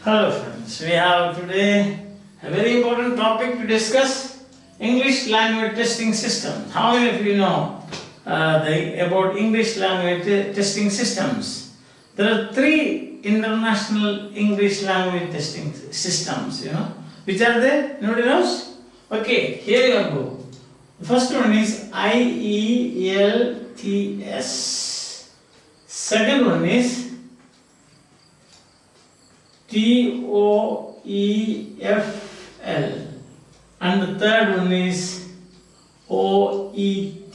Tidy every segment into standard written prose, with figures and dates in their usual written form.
Hello friends, we have today a very important topic to discuss: English language testing system. How many of you know about English language testing systems? There are three international English language testing systems, Which are they? Nobody knows? Okay, here you go. The first one is Ielts. Second one is Toefl, and the third one is OET.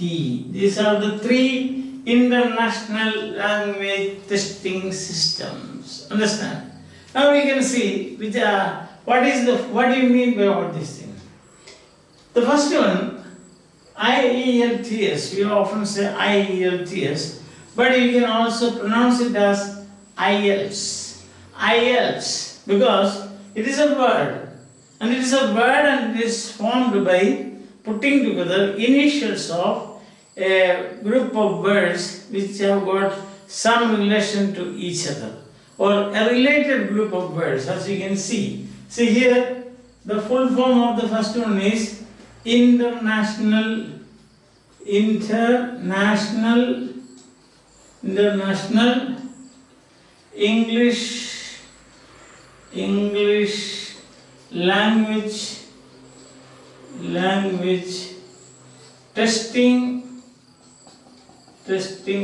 These are the three international language testing systems. Understand? Now we can see what do you mean by all these things? The first one, Ielts. We often say Ielts, but you can also pronounce it as Ielts. Ielts, because it is a word, and it is formed by putting together initials of a group of words which have got some relation to each other, or a related group of words, as you can see. See here, the full form of the first one is International English language testing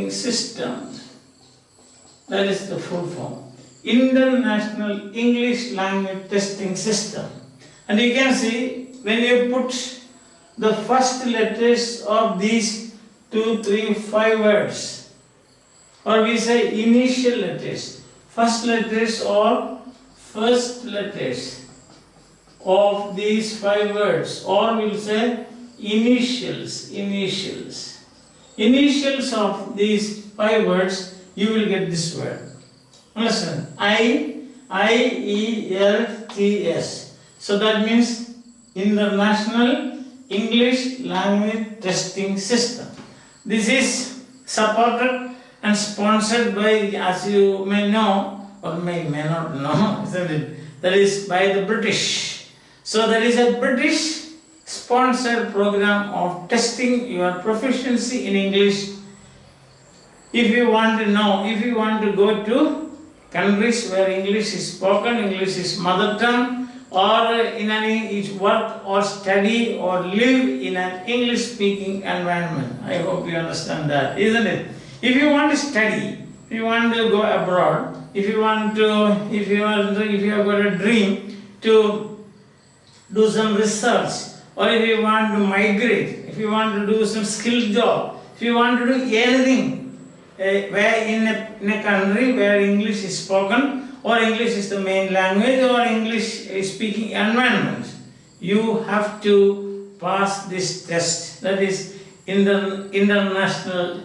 systems. That is the full form. International English language testing system. And you can see when you put the first letters of these 2, 3, 5 words, or we say initial letters, first letters of these 5 words, or we'll say initials of these 5 words, you will get this word. Understand? Ielts. So that means International English Language Testing System. This is supported and sponsored by, as you may know, or may not know, isn't it? That is by the British. So there is a British sponsored program of testing your proficiency in English. If you want to go to countries where English is spoken, English is mother tongue, or in any work or study or live in an English speaking environment. I hope you understand that, isn't it? If you want to study, if you want to go abroad, if you have got a dream to do some research, or if you want to migrate, if you want to do some skilled job, if you want to do anything where in a country where English is spoken, or English is the main language, or English is speaking environment, you have to pass this test. That is International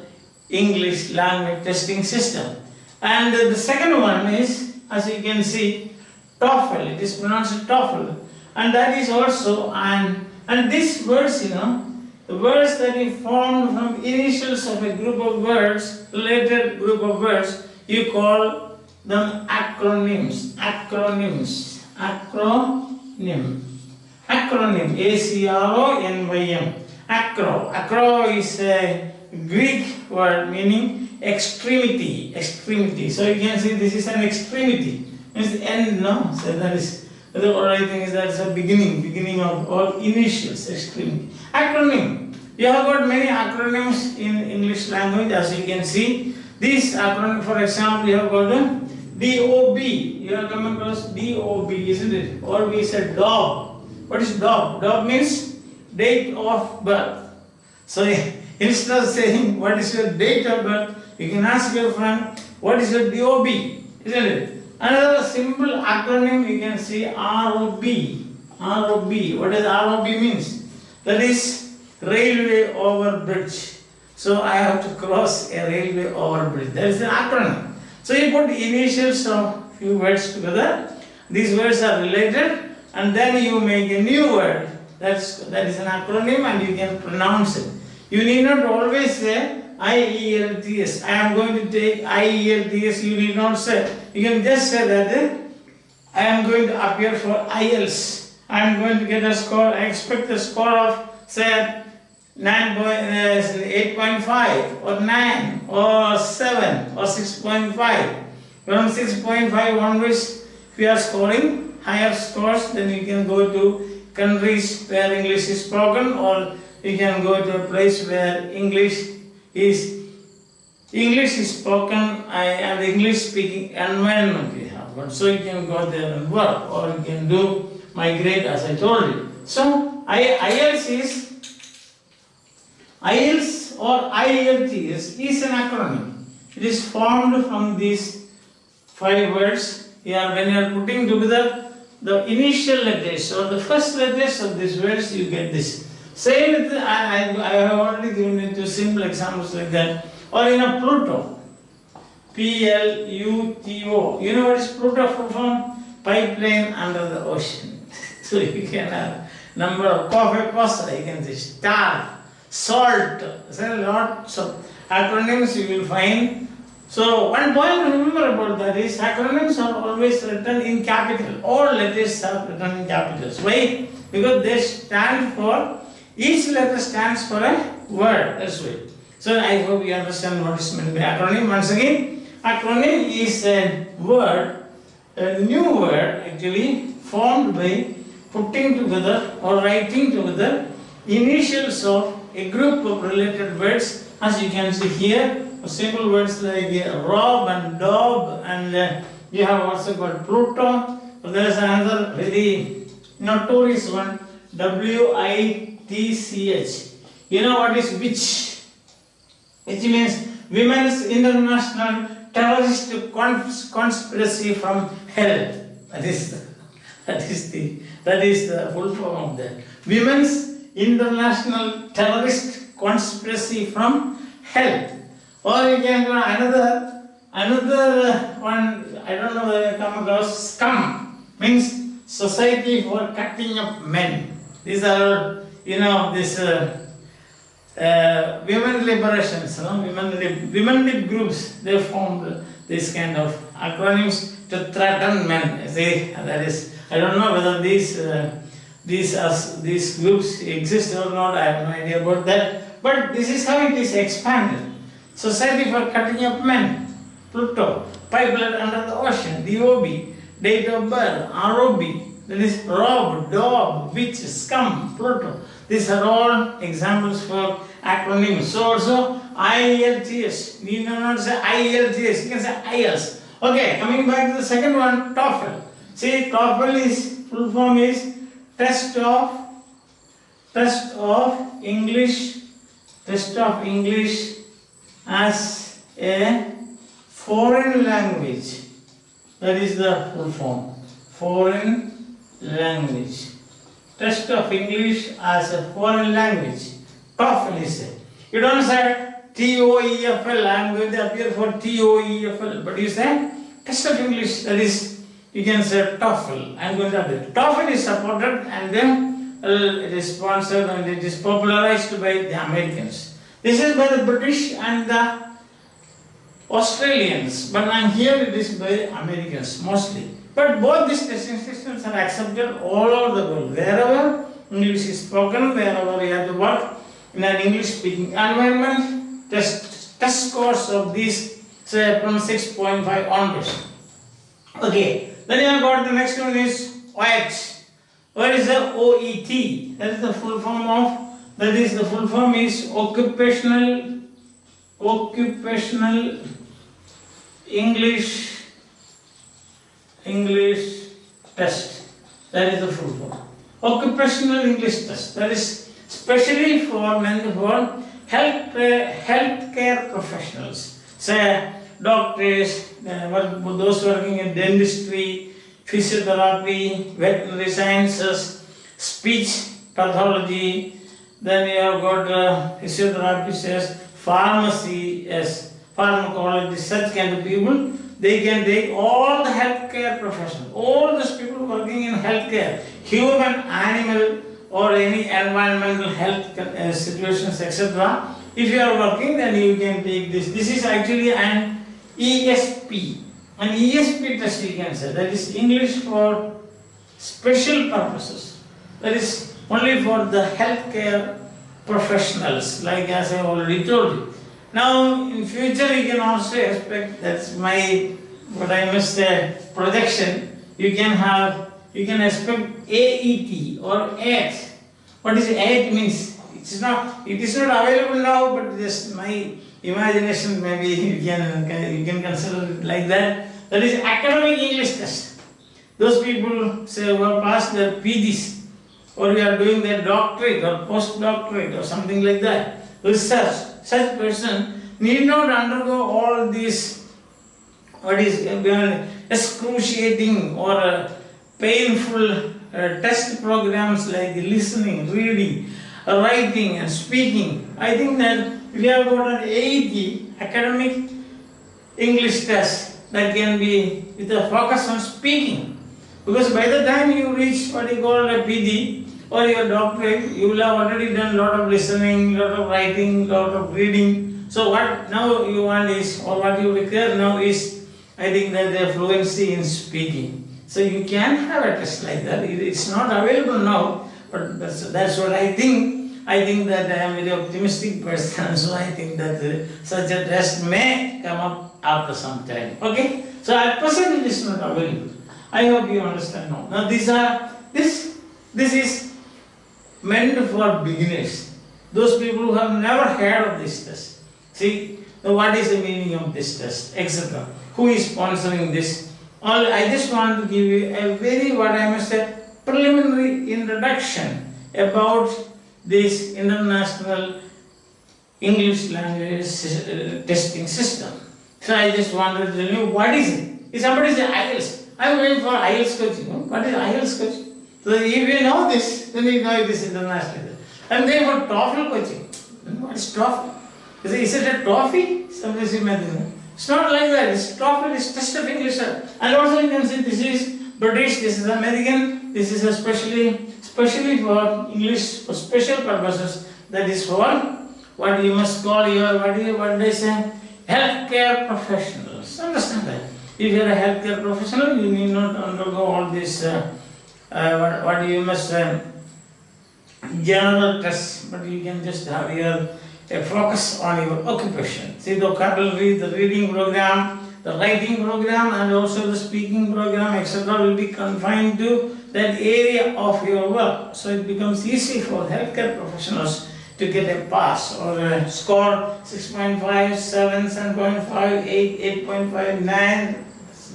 English Language Testing System. And the second one is, as you can see, Toefl. It is pronounced Toefl, and that is also and these words, the words that you formed from initials of a group of words, related group of words, you call them acronyms. Acronym. ACRONYM. Acro is a Greek word meaning extremity. So you can see this is an extremity. It's the end, no? So that is what I think is that's a beginning of all initials, extremity. Acronym. You have got many acronyms in English language, as you can see. These acronym, for example, you have got the DOB. You are coming across DOB, isn't it? Or we said DOB. What is DOB? DOB means date of birth. So instead of saying what is your date of birth, you can ask your friend what is your DOB, isn't it? Another simple acronym you can see ROB. What does ROB means? That is railway overbridge. So I have to cross a railway overbridge. That is an acronym. So you put initials of few words together. These words are related, and then you make a new word. That is an acronym, and you can pronounce it. You need not always say Ielts. I am going to take Ielts. You need not say. You can just say that I going to appear for Ielts. I am going to get a score. I expect a score of say 8.5 or 9 or 7 or 6.5. From 6.5 onwards, if you are scoring higher scores, then you can go to countries where English is spoken, or you can go to a place where English is spoken and English speaking environment we have. So you can go there and work, or you can do migrate as I told you. So IELTS or IELTS is an acronym. It is formed from these 5 words. Here, when you are putting together the initial letters or the first letters of these words, you get this. Same with I have already given you 2 simple examples like that. Or in a Pluto, Pluto. You know what is Pluto full form? Pipeline under the ocean. So you can have number of coffee pasta, you can say star, salt. There are lots of acronyms you will find. So one point to remember about that is acronyms are always written in capital. All letters are written in capitals. Why? Because they stand for, each letter stands for a word. That's why. So I hope you understand what is meant by acronym. Once again, acronym is a word, a new word actually formed by putting together or writing together initials of a group of related words. As you can see here, simple words like Rob and Dob, and you have also got Pluto. There is another very notorious one, WITCH. You know what is witch? Which means Women's International Terrorist Conspiracy from Hell. That is the full form of that. Women's International Terrorist Conspiracy from Hell. Or you can do another one, I don't know whether you come across, SCUM, means Society for Cutting Up Men. These are, this women liberations, women lib groups, they formed this kind of acronyms to threaten men. See, that is, I don't know whether these groups exist or not, I have no idea about that. But this is how it is expanded. Society for Cutting Up Men, Pluto, Pipeline under the Ocean, DOB, Date of Birth, ROB, that is Rob, Dob, Witch, Scum, Pluto. These are all examples for acronyms. So also IELTS, you do not say IELTS, you can say IELTS. Okay, coming back to the second one, Toefl. See, Toefl is, full form is Test of English as a foreign language. That is the full form. Foreign language. Test of English as a foreign language. Toefl is it. You don't say TOEFL. I am going to appear for TOEFL. But you say Test of English. That is, you can say Toefl. I am going to appear. Toefl is supported and then it is sponsored and it is popularized by the Americans. This is by the British and the Australians, but here it is by Americans mostly. But both these testing systems are accepted all over the world. Wherever English is spoken, wherever you have to work in an English-speaking environment, test scores of these say from 6.5 onwards. Okay, then you have got the next one is OET. What is the OET? That is the full form of. That is the full form is occupational English test. That is the full form. Occupational English test. That is specially for healthcare professionals. Say doctors, those working in dentistry, physiotherapy, veterinary sciences, speech pathology. Then you have got physiotherapists, pharmacy, pharmacology, such kind of people. They can take all the healthcare professionals, all those people working in healthcare, human, animal, or any environmental health situations, etc. If you are working, then you can take this. This is actually an ESP. an ESP test you can say, that is English for special purposes. That is only for the healthcare professionals, like as I already told you. Now in future you can also expect, that's my, what I must say, projection, you can expect AET or AT. What is AT means? It is not available now, but just my imagination, maybe you can consider it like that. That is academic English test. Those people say who have passed their PGs, or we are doing their doctorate or postdoctorate or something like that, research, such person need not undergo all these, what is excruciating or painful test programs like listening, reading, writing and speaking. I think that we have got an AET, academic English test, that can be with a focus on speaking. Because by the time you reach what you call a PG or your doctorate, you will have already done a lot of listening, lot of writing, lot of reading. So what now you want is, or what you require now is, I think that the fluency in speaking. So you can have a test like that. It's not available now, but that's what I think. I think that I am a very optimistic person, so I think that such a test may come up after some time. Okay? So at present it is not available. I hope you understand now. Now this is meant for beginners. Those people who have never heard of this test. See, what is the meaning of this test, etc. Who is sponsoring this? I just want to give you a very, what I must say, preliminary introduction about this international English language testing system. So I just wanted to tell you what is it. If somebody says Ielts, I am going for Ielts coaching. What is Ielts coaching? So if you know this, then you know it is international. I am going for Toefl coaching. What is Toefl? Is it a toffee? Somebody say Mathew. It's not like that. It's Toefl, it's test of English. And also you can see this is British, this is American, this is especially for English for special purposes. That is for what you must call your, what they say, healthcare professionals. Understand that? If you are a healthcare professional, you need not undergo all this, what you must general tests, but you can just have your focus on your occupation. See, the vocabulary, the reading program, the writing program, and also the speaking program, etc., will be confined to that area of your work. So it becomes easy for healthcare professionals to get a pass or a score 6.5, 7, 7.5, 8, 8.5, 9.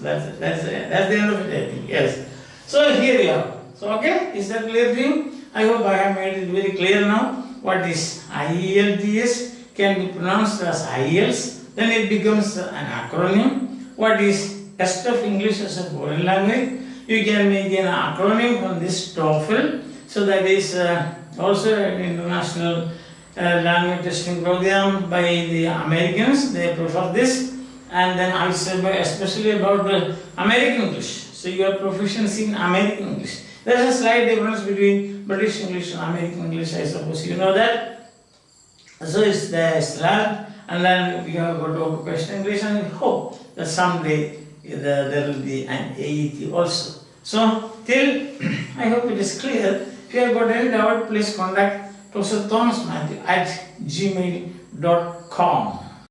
That's the end of it, I think. Yes. So here you are. So okay, is that clear to you? I hope I have made it very clear now. What is IELTS can be pronounced as Ielts. Then it becomes an acronym. What is Test of English as a Foreign Language? You can make an acronym from this Toefl. So that is also an international language testing program by the Americans. They prefer this. And then also especially about the American English. So your proficiency in American English. There is a slight difference between British English and American English, I suppose you know that. So it's the SLAB, and then we have got to occupational English, and we hope that someday there will be an AET also. So till I hope it is clear. If you have got any doubt, please contact Professor Thomas Mathew at gmail.com.